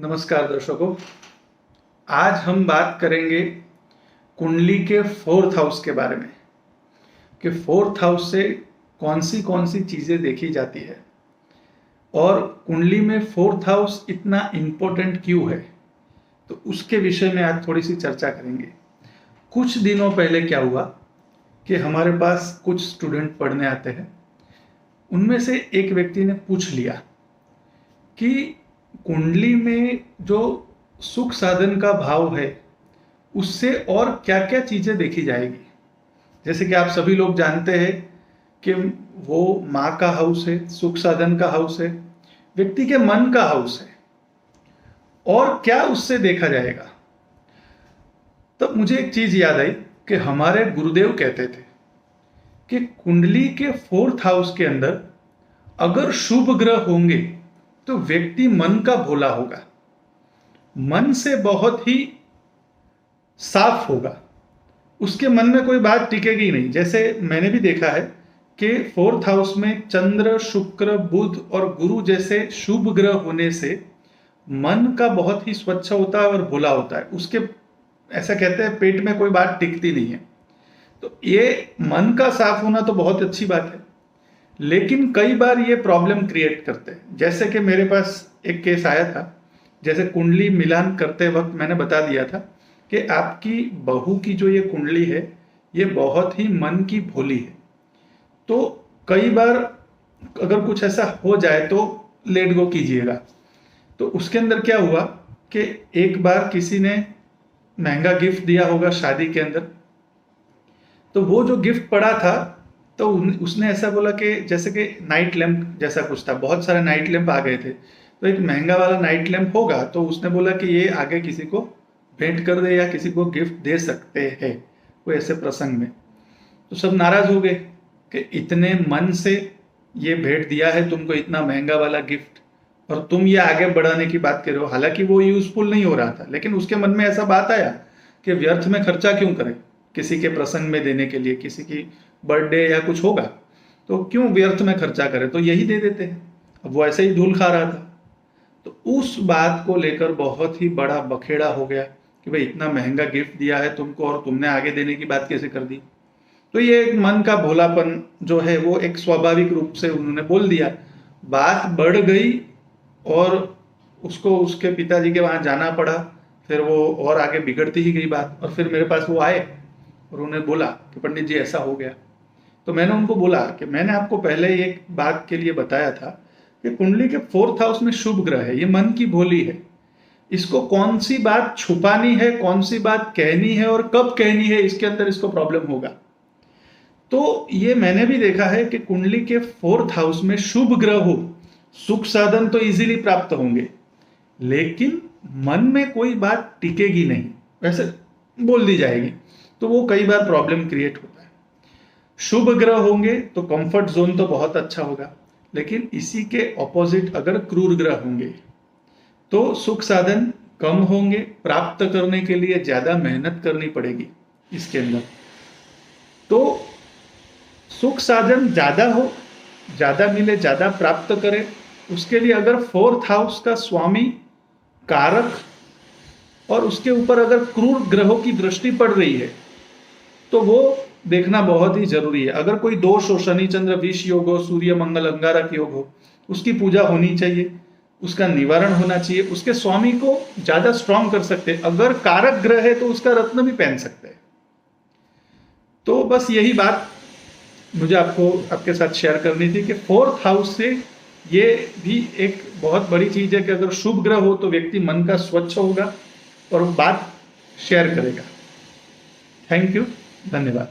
नमस्कार दर्शकों, आज हम बात करेंगे कुंडली के फोर्थ हाउस के बारे में कि फोर्थ हाउस से कौन सी चीज़ें देखी जाती है और कुंडली में फोर्थ हाउस इतना इम्पोर्टेंट क्यों है, तो उसके विषय में आज थोड़ी सी चर्चा करेंगे। कुछ दिनों पहले क्या हुआ कि हमारे पास कुछ स्टूडेंट पढ़ने आते हैं, उनमें से एक व्यक्ति ने पूछ लिया कि कुंडली में जो सुख साधन का भाव है उससे और क्या क्या चीजें देखी जाएगी। जैसे कि आप सभी लोग जानते हैं कि वो माँ का हाउस है, सुख साधन का हाउस है, व्यक्ति के मन का हाउस है, और क्या उससे देखा जाएगा। तब मुझे एक चीज याद आई कि हमारे गुरुदेव कहते थे कि कुंडली के फोर्थ हाउस के अंदर अगर शुभ ग्रह होंगे तो व्यक्ति मन का भोला होगा, मन से बहुत ही साफ होगा, उसके मन में कोई बात टिकेगी नहीं। जैसे मैंने भी देखा है कि फोर्थ हाउस में चंद्र, शुक्र, बुध और गुरु जैसे शुभ ग्रह होने से मन का बहुत ही स्वच्छ होता है और भोला होता है। उसके ऐसा कहते हैं पेट में कोई बात टिकती नहीं है। तो ये मन का साफ होना तो बहुत अच्छी बात है, लेकिन कई बार ये प्रॉब्लम क्रिएट करते हैं। जैसे कि मेरे पास एक केस आया था, जैसे कुंडली मिलान करते वक्त मैंने बता दिया था कि आपकी बहू की जो ये कुंडली है ये बहुत ही मन की भोली है। तो कई बार अगर कुछ ऐसा हो जाए तो लेट गो कीजिएगा। तो उसके अंदर क्या हुआ कि एक बार किसी ने महंगा गिफ्ट दिया होगा शादी के अंदर, तो वो जो गिफ्ट पड़ा था तो उसने ऐसा बोला कि जैसे कि नाइट लैंप जैसा कुछ था, बहुत सारे नाइट लैंप आ गए थे, तो एक महंगा वाला नाइट लैंप होगा, तो उसने बोला कि ये आगे किसी को भेंट कर दे या किसी को गिफ्ट दे सकते हैं कोई ऐसे प्रसंग में। तो सब नाराज हो गए कि इतने मन से ये भेंट दिया है तुमको, इतना महंगा वाला गिफ्ट, और तुम ये आगे बढ़ाने की बात कर रहे हो। हालांकि वो यूजफुल नहीं हो रहा था, लेकिन उसके मन में ऐसा बात आया कि व्यर्थ में खर्चा क्यों करें, किसी के प्रसंग में देने के लिए, किसी की बर्थडे या कुछ होगा तो क्यों व्यर्थ में खर्चा करें, तो यही दे देते हैं। अब वो ऐसे ही धूल खा रहा था, तो उस बात को लेकर बहुत ही बड़ा बखेड़ा हो गया कि भाई इतना महंगा गिफ्ट दिया है तुमको और तुमने आगे देने की बात कैसे कर दी। तो ये एक मन का भोलापन जो है वो एक स्वाभाविक रूप से उन्होंने बोल दिया। बात बढ़ गई और उसको उसके पिताजी के वहां जाना पड़ा, फिर वो और आगे बिगड़ती ही गई बात। और फिर मेरे पास वो आए और उन्हें बोला कि पंडित जी ऐसा हो गया। तो मैंने उनको बोला कि मैंने आपको पहले एक बात के लिए बताया था कि कुंडली के फोर्थ हाउस में शुभ ग्रह है, ये मन की भोली है, इसको कौन सी बात छुपानी है, कौन सी बात कहनी है और कब कहनी है, इसके अंदर इसको प्रॉब्लम होगा। तो ये मैंने भी देखा है कि कुंडली के फोर्थ हाउस में शुभ ग्रह हो, सुख साधन तो इजीली प्राप्त होंगे, लेकिन मन में कोई बात टिकेगी नहीं, वैसे बोल दी जाएगी, तो वो कई बार प्रॉब्लम क्रिएट होता है। शुभ ग्रह होंगे तो कंफर्ट जोन तो बहुत अच्छा होगा, लेकिन इसी के ऑपोजिट अगर क्रूर ग्रह होंगे तो सुख साधन कम होंगे, प्राप्त करने के लिए ज्यादा मेहनत करनी पड़ेगी इसके अंदर। तो सुख साधन ज्यादा हो, ज्यादा मिले, ज्यादा प्राप्त करे, उसके लिए अगर फोर्थ हाउस का स्वामी कारक और उसके ऊपर अगर क्रूर ग्रहों की दृष्टि पड़ रही है तो वो देखना बहुत ही जरूरी है। अगर कोई दोष हो, शनि चंद्र विष योग हो, सूर्य मंगल अंगारक योग हो, उसकी पूजा होनी चाहिए, उसका निवारण होना चाहिए, उसके स्वामी को ज्यादा स्ट्रांग कर सकते हैं। अगर कारक ग्रह है तो उसका रत्न भी पहन सकते हैं। तो बस यही बात मुझे आपके साथ शेयर करनी थी कि फोर्थ हाउस से ये भी एक बहुत बड़ी चीज है कि अगर शुभ ग्रह हो तो व्यक्ति मन का स्वच्छ होगा और बात शेयर करेगा। थैंक यू, धन्यवाद।